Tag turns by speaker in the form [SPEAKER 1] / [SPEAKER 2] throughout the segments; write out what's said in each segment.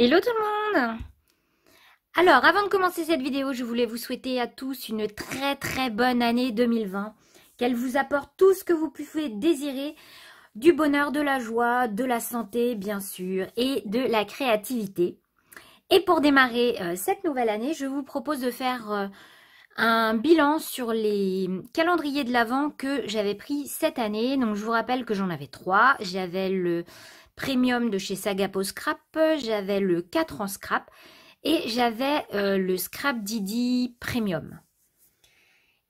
[SPEAKER 1] Hello tout le monde! Alors, avant de commencer cette vidéo, je voulais vous souhaiter à tous une très bonne année 2020. Qu'elle vous apporte tout ce que vous pouvez désirer, du bonheur, de la joie, de la santé bien sûr, et de la créativité. Et pour démarrer cette nouvelle année, je vous propose de faire un bilan sur les calendriers de l'Avent que j'avais pris cette année. Donc je vous rappelle que j'en avais 3. J'avais le Premium de chez Sagapo Scrap, j'avais le 4 en scrap et j'avais le Scrap Didi Premium.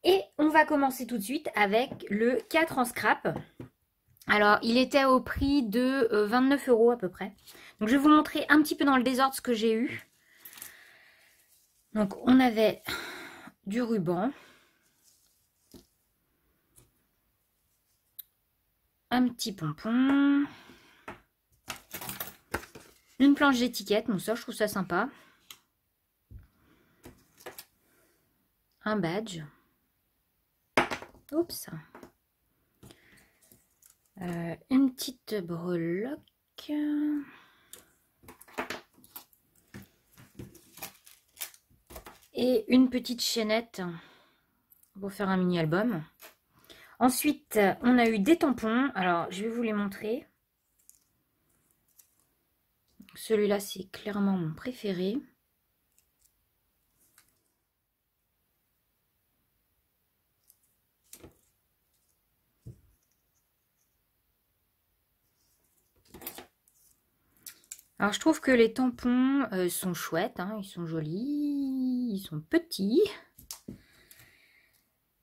[SPEAKER 1] Et on va commencer tout de suite avec le 4 en scrap. Alors il était au prix de 29 € à peu près. Donc je vais vous montrer un petit peu dans le désordre ce que j'ai eu. Donc on avait du ruban, un petit pompon, une planche d'étiquette, donc ça je trouve ça sympa, un badge, oups, une petite breloque, et une petite chaînette pour faire un mini album. Ensuite on a eu des tampons, alors je vais vous les montrer. Celui-là c'est clairement mon préféré. Alors je trouve que les tampons sont chouettes, hein, ils sont jolis, ils sont petits.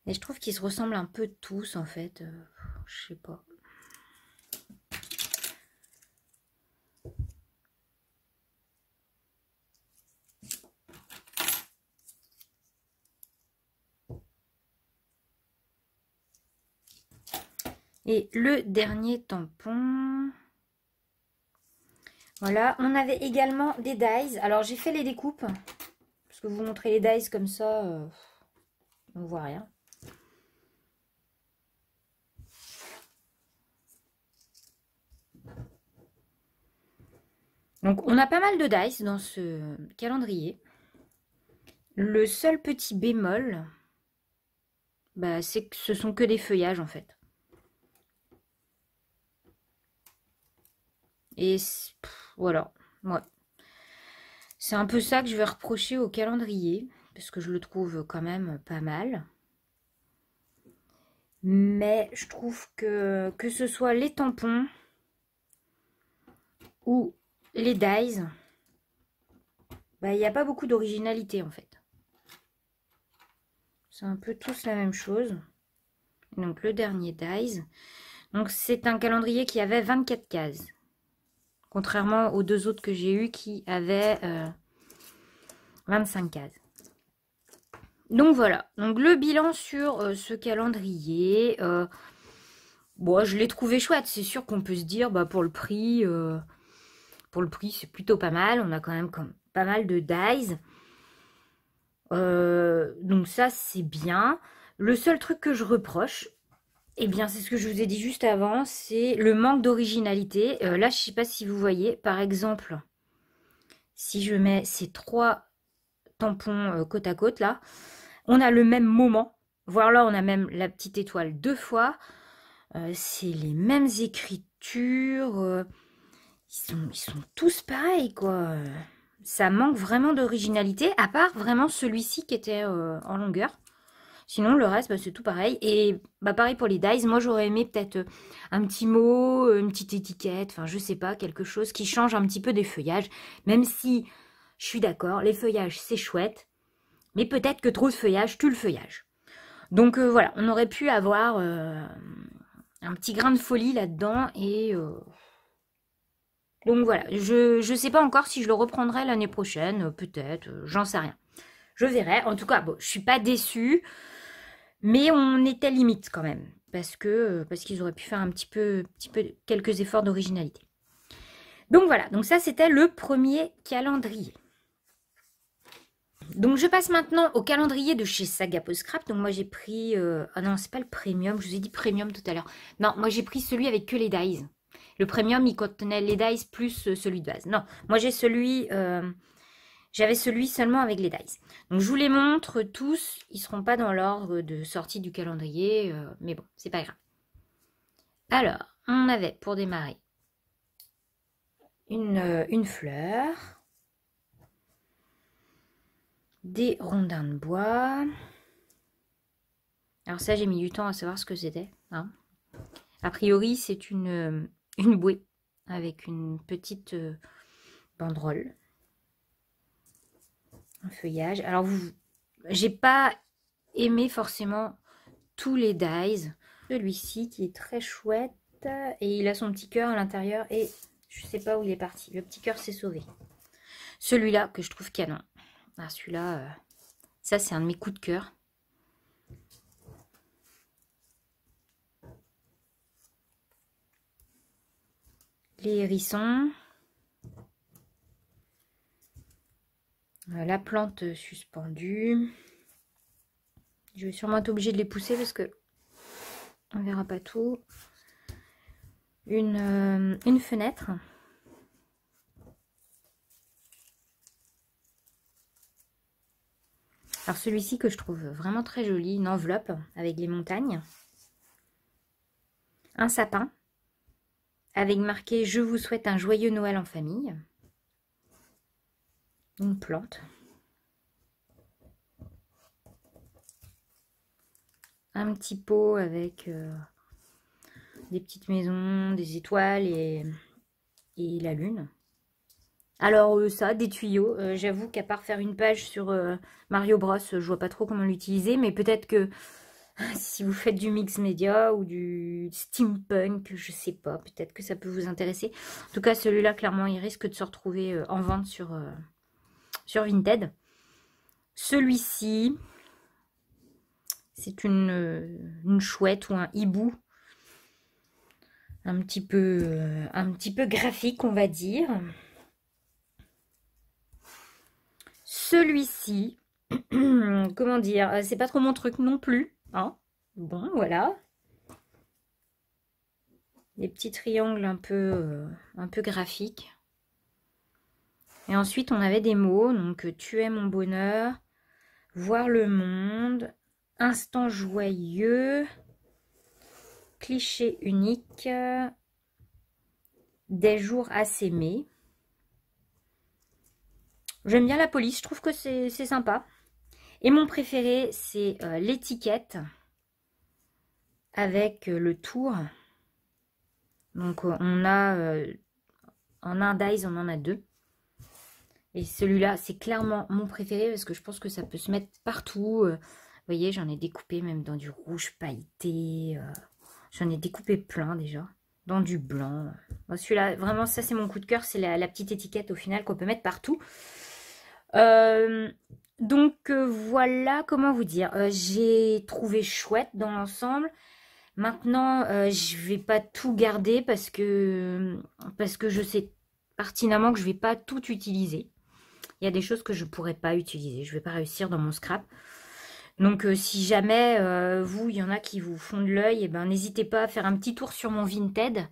[SPEAKER 1] Et je trouve qu'ils se ressemblent un peu tous en fait, je sais pas. Et le dernier tampon, voilà, on avait également des dies. Alors j'ai fait les découpes, parce que vous montrez les dies comme ça, on voit rien. Donc on a pas mal de dies dans ce calendrier. Le seul petit bémol, bah, c'est que ce sont que des feuillages en fait. Et voilà, ouais. C'est un peu ça que je vais reprocher au calendrier, parce que je le trouve quand même pas mal. Mais je trouve que ce soit les tampons ou les dies, bah, il n'y a pas beaucoup d'originalité en fait. C'est un peu tous la même chose. Donc le dernier dies. Donc c'est un calendrier qui avait 24 cases. Contrairement aux deux autres que j'ai eu qui avaient 25 cases. Donc voilà, donc le bilan sur ce calendrier, bon, je l'ai trouvé chouette. C'est sûr qu'on peut se dire, bah, pour le prix c'est plutôt pas mal. On a quand même pas mal de dies. Donc ça c'est bien. Le seul truc que je reproche, eh bien c'est ce que je vous ai dit juste avant, c'est le manque d'originalité. Là je sais pas si vous voyez, par exemple, si je mets ces 3 tampons côte à côte là, on a le même moment, voire là on a même la petite étoile 2 fois, c'est les mêmes écritures, ils sont tous pareils quoi. Ça manque vraiment d'originalité, à part vraiment celui-ci qui était en longueur. Sinon le reste bah, c'est tout pareil. Et bah, pareil pour les dies, moi j'aurais aimé peut-être un petit mot, une petite étiquette, enfin je sais pas, quelque chose qui change un petit peu des feuillages, même si je suis d'accord, les feuillages c'est chouette, mais peut-être que trop de feuillage tue le feuillage. Donc voilà, on aurait pu avoir un petit grain de folie là-dedans. Et donc voilà, je sais pas encore si je le reprendrai l'année prochaine, peut-être, j'en sais rien. Je verrai. En tout cas, bon, je suis pas déçue, mais on était limite quand même, parce qu'ils auraient pu faire un petit peu quelques efforts d'originalité. Donc voilà, donc ça c'était le premier calendrier. Donc je passe maintenant au calendrier de chez Sagapo Scrap. Donc moi j'ai pris, ah non c'est pas le premium, je vous ai dit premium tout à l'heure. Non, moi j'ai pris celui avec que les dies. Le premium, il contenait les dies plus celui de base. Non, moi j'ai celui... j'avais celui seulement avec les dies. Donc je vous les montre tous. Ils ne seront pas dans l'ordre de sortie du calendrier. Mais bon, c'est pas grave. Alors, on avait pour démarrer une fleur. Des rondins de bois. Alors ça, j'ai mis du temps à savoir ce que c'était. Hein. A priori, c'est une bouée avec une petite banderole. Un feuillage. Alors, j'ai pas aimé forcément tous les dies. Celui-ci qui est très chouette. Et il a son petit cœur à l'intérieur. Et je sais pas où il est parti. Le petit cœur s'est sauvé. Celui-là que je trouve canon. Ah, celui-là, ça c'est un de mes coups de cœur. Les hérissons. La plante suspendue. Je vais sûrement être obligée de les pousser parce que on verra pas tout. Une fenêtre. Alors celui-ci que je trouve vraiment très joli, une enveloppe avec les montagnes. Un sapin avec marqué « Je vous souhaite un joyeux Noël en famille ». Une plante. Un petit pot avec des petites maisons, des étoiles et la lune. Alors ça, des tuyaux. J'avoue qu'à part faire une page sur Mario Bros, je vois pas trop comment l'utiliser. Mais peut-être que si vous faites du mix média ou du steampunk, je sais pas. Peut-être que ça peut vous intéresser. En tout cas, celui-là, clairement, il risque de se retrouver en vente sur Vinted. Celui-ci, c'est une chouette ou un hibou. Un petit peu graphique, on va dire. Celui-ci, comment dire, c'est pas trop mon truc non plus. Hein. Bon, voilà. Des petits triangles un peu graphiques. Et ensuite, on avait des mots. Donc, tu es mon bonheur, voir le monde, instant joyeux, cliché unique, des jours à s'aimer. J'aime bien la police, je trouve que c'est sympa. Et mon préféré, c'est l'étiquette avec le tour. Donc on a en un dies, on en a deux. Et celui-là, c'est clairement mon préféré parce que je pense que ça peut se mettre partout. Vous voyez, j'en ai découpé même dans du rouge pailleté. J'en ai découpé plein déjà. Dans du blanc. Bon, celui-là, vraiment, ça c'est mon coup de cœur. C'est la petite étiquette au final qu'on peut mettre partout. Donc voilà, comment vous dire, j'ai trouvé chouette dans l'ensemble. Maintenant, je vais pas tout garder parce que je sais pertinemment que je vais pas tout utiliser. Il y a des choses que je pourrais pas utiliser, je vais pas réussir dans mon scrap. Donc si jamais vous, il y en a qui vous font de l'œil, et ben n'hésitez pas à faire un petit tour sur mon Vinted.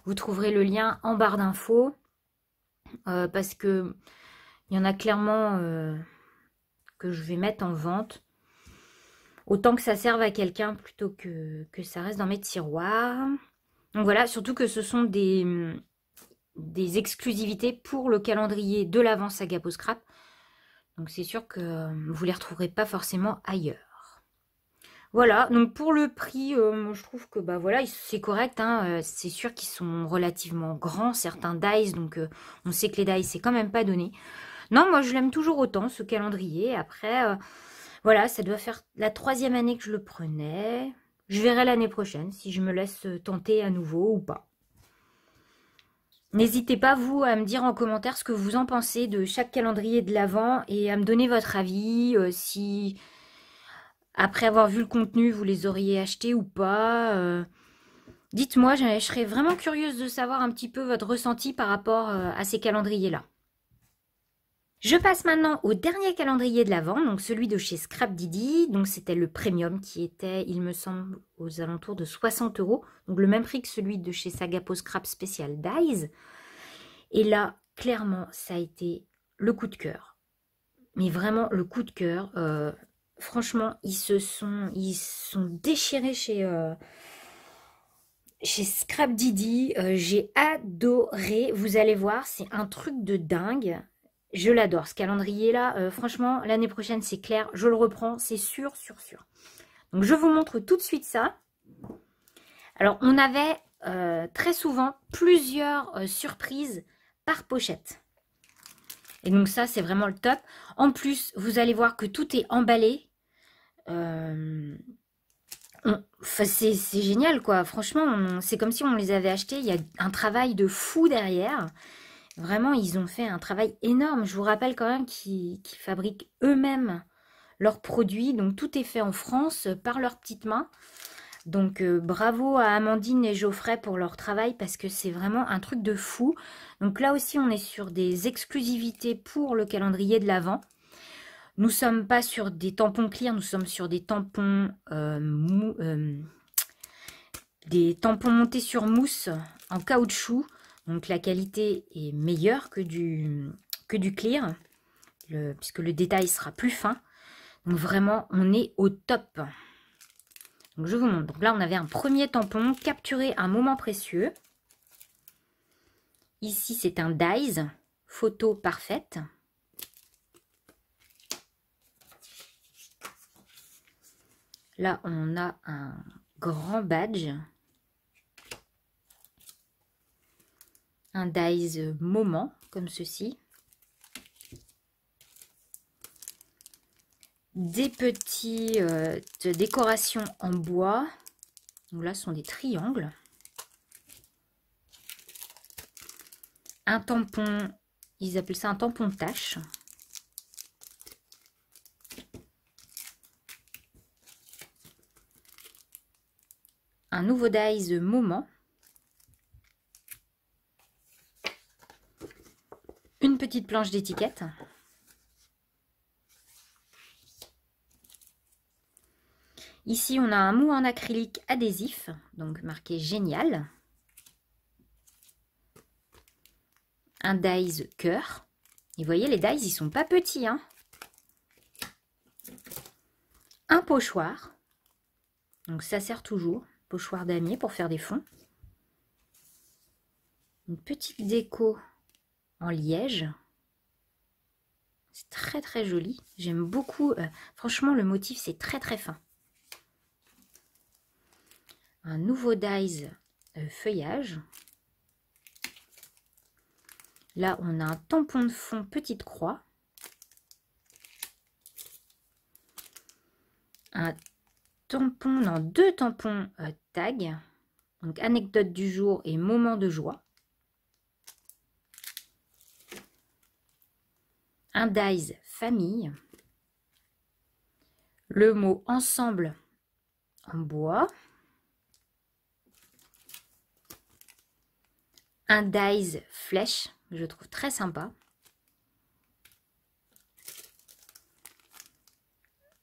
[SPEAKER 1] Vous trouverez le lien en barre d'infos parce que il y en a clairement que je vais mettre en vente. Autant que ça serve à quelqu'un plutôt que ça reste dans mes tiroirs. Donc voilà, surtout que ce sont des exclusivités pour le calendrier de l'Avent Saga Peau Scrap. Donc c'est sûr que vous ne les retrouverez pas forcément ailleurs. Voilà, donc pour le prix, je trouve que bah voilà, c'est correct. Hein, c'est sûr qu'ils sont relativement grands, certains dies. Donc on sait que les dies, c'est quand même pas donné. Non, moi je l'aime toujours autant, ce calendrier. Après, voilà, ça doit faire la 3e année que je le prenais. Je verrai l'année prochaine si je me laisse tenter à nouveau ou pas. N'hésitez pas, vous, à me dire en commentaire ce que vous en pensez de chaque calendrier de l'Avent et à me donner votre avis, si après avoir vu le contenu, vous les auriez achetés ou pas. Dites-moi, je serais vraiment curieuse de savoir un petit peu votre ressenti par rapport à ces calendriers-là. Je passe maintenant au dernier calendrier de l'Avent, donc celui de chez Scrap Didi. Donc c'était le premium qui était, il me semble, aux alentours de 60 €. Donc le même prix que celui de chez Sagapo Scrap Special Dies. Et là, clairement, ça a été le coup de cœur. Mais vraiment le coup de cœur. Franchement, ils sont déchirés chez Scrap Didi. J'ai adoré. Vous allez voir, c'est un truc de dingue. Je l'adore, ce calendrier-là. Franchement, l'année prochaine, c'est clair. Je le reprends, c'est sûr, sûr, sûr. Donc, je vous montre tout de suite ça. Alors, on avait très souvent plusieurs surprises par pochette. Et donc, ça, c'est vraiment le top. En plus, vous allez voir que tout est emballé. C'est génial, quoi. Franchement, c'est comme si on les avait achetés. Il y a un travail de fou derrière. Vraiment, ils ont fait un travail énorme. Je vous rappelle quand même qu'ils fabriquent eux-mêmes leurs produits. Donc, tout est fait en France par leurs petites mains. Donc, bravo à Amandine et Geoffrey pour leur travail parce que c'est vraiment un truc de fou. Donc là aussi, on est sur des exclusivités pour le calendrier de l'Avent. Nous ne sommes pas sur des tampons clear, nous sommes sur des tampons montés sur mousse en caoutchouc. Donc la qualité est meilleure que du clear, puisque le détail sera plus fin. Donc vraiment, on est au top. Donc je vous montre. Donc là, on avait un premier tampon, capturer un moment précieux. Ici, c'est un Dies, photo parfaite. Là, on a un grand badge. Un Dies moment, comme ceci. Des petites décorations en bois. Donc là, ce sont des triangles. Un tampon, ils appellent ça un tampon tache. Un nouveau Dies moment. Une petite planche d'étiquette. Ici, on a un mou en acrylique adhésif, donc marqué génial. Un Dies cœur. Et vous voyez, les Dies, ils sont pas petits, hein. Un pochoir. Donc ça sert toujours. Pochoir damier pour faire des fonds. Une petite déco en liège. C'est très très joli. J'aime beaucoup. Franchement, le motif, c'est très très fin. Un nouveau Dies feuillage. Là, on a un tampon de fond petite croix. Un tampon, non, deux tampons tag. Donc, anecdote du jour et moment de joie. Un Dies famille. Le mot ensemble en bois. Un Dies flèche, je trouve très sympa.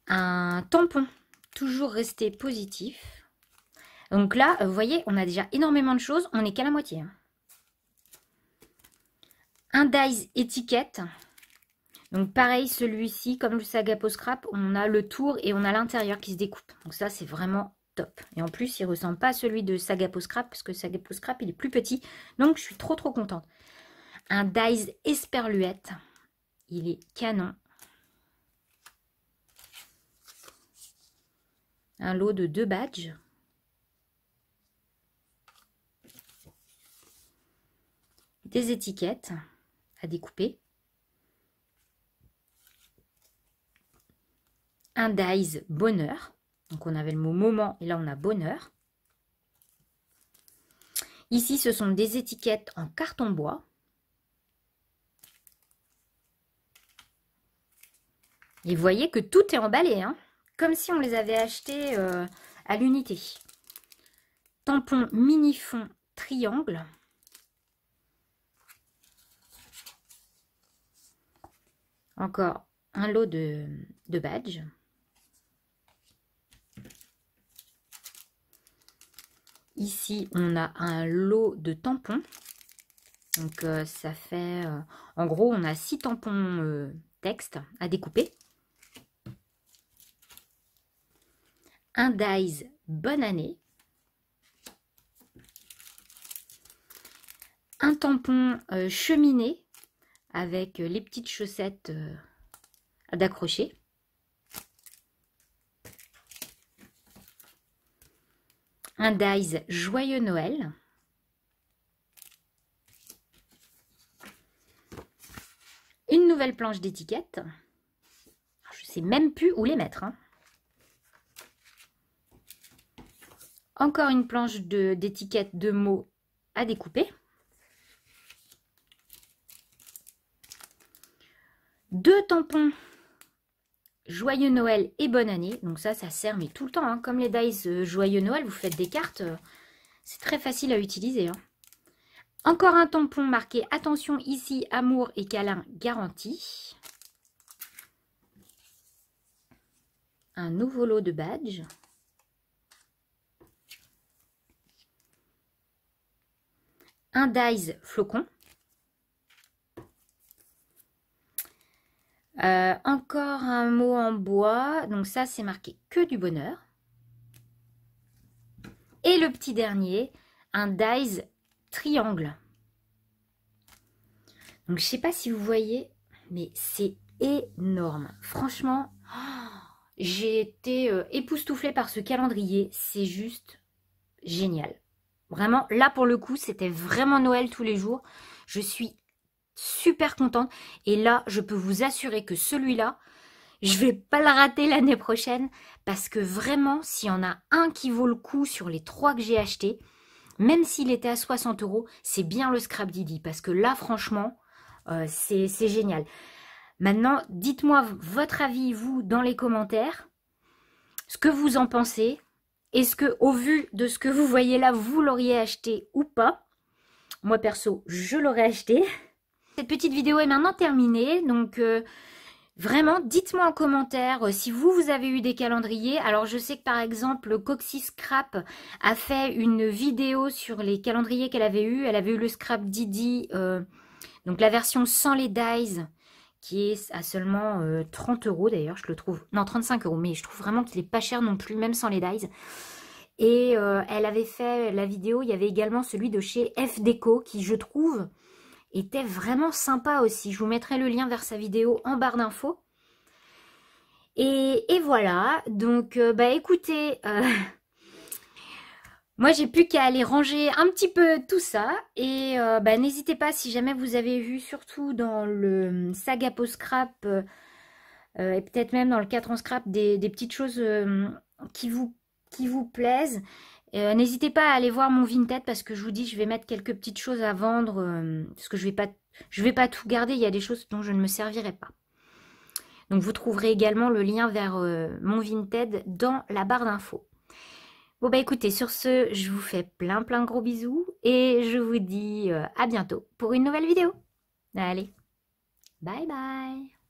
[SPEAKER 1] Un tampon, toujours resté positif. Donc là, vous voyez, on a déjà énormément de choses. On n'est qu'à la moitié. Hein. Un Dies étiquette. Donc pareil, celui-ci, comme le Sagapo Scrap, on a le tour et on a l'intérieur qui se découpe. Donc ça, c'est vraiment top. Et en plus, il ne ressemble pas à celui de Sagapo Scrap, parce que Sagapo Scrap, il est plus petit. Donc, je suis trop, trop contente. Un Dies esperluette. Il est canon. Un lot de 2 badges. Des étiquettes à découper. Un Dies bonheur. Donc, on avait le mot moment et là, on a bonheur. Ici, ce sont des étiquettes en carton bois. Et vous voyez que tout est emballé, hein, comme si on les avait achetés à l'unité. Tampon mini fond triangle. Encore un lot de badges. Ici, on a un lot de tampons. Donc, ça fait... en gros, on a 6 tampons texte à découper. Un dies bonne année. Un tampon cheminée avec les petites chaussettes d'accrocher. Un dies joyeux Noël. Une nouvelle planche d'étiquette. Je ne sais même plus où les mettre. Hein. Encore une planche d'étiquette de mots à découper. 2 tampons Joyeux Noël et bonne année. Donc ça sert mais tout le temps. Hein. Comme les dies Joyeux Noël, vous faites des cartes. C'est très facile à utiliser. Hein. Encore un tampon marqué attention ici, amour et câlin garanti. Un nouveau lot de badges. Un dies flocon. Encore un mot en bois. Donc ça, c'est marqué que du bonheur. Et le petit dernier, un dies triangle. Donc je sais pas si vous voyez, mais c'est énorme. Franchement, j'ai été époustouflée par ce calendrier. C'est juste génial. Vraiment, là pour le coup, c'était vraiment Noël tous les jours. Je suis super contente. Et là, je peux vous assurer que celui-là, je vais pas le rater l'année prochaine. Parce que vraiment, s'il y en a un qui vaut le coup sur les 3 que j'ai achetés, même s'il était à 60 €, c'est bien le Scrap Didi. Parce que là, franchement, c'est génial. Maintenant, dites-moi votre avis, vous, dans les commentaires. Ce que vous en pensez. Est-ce que, au vu de ce que vous voyez là, vous l'auriez acheté ou pas? Moi, perso, je l'aurais acheté. Cette petite vidéo est maintenant terminée. Donc, vraiment, dites-moi en commentaire si vous avez eu des calendriers. Alors, je sais que, par exemple, Coxy Scrap a fait une vidéo sur les calendriers qu'elle avait eu. Elle avait eu le Scrap Didi, donc la version sans les dies, qui est à seulement 30 € d'ailleurs, je le trouve. Non, 35 €, mais je trouve vraiment qu'il est pas cher non plus, même sans les dies. Et elle avait fait la vidéo, il y avait également celui de chez F Déco, qui je trouve était vraiment sympa aussi. Je vous mettrai le lien vers sa vidéo en barre d'infos. Et voilà, donc bah écoutez, moi j'ai plus qu'à aller ranger un petit peu tout ça. Et bah, n'hésitez pas, si jamais vous avez vu, surtout dans le Saga Post Scrap, et peut-être même dans le 4 en scrap, des petites choses qui vous plaisent. N'hésitez pas à aller voir mon Vinted, parce que je vous dis, je vais mettre quelques petites choses à vendre, parce que je vais pas tout garder, il y a des choses dont je ne me servirai pas. Donc vous trouverez également le lien vers mon Vinted dans la barre d'infos. Bon bah écoutez, sur ce, je vous fais plein de gros bisous, et je vous dis à bientôt pour une nouvelle vidéo. Allez, bye bye.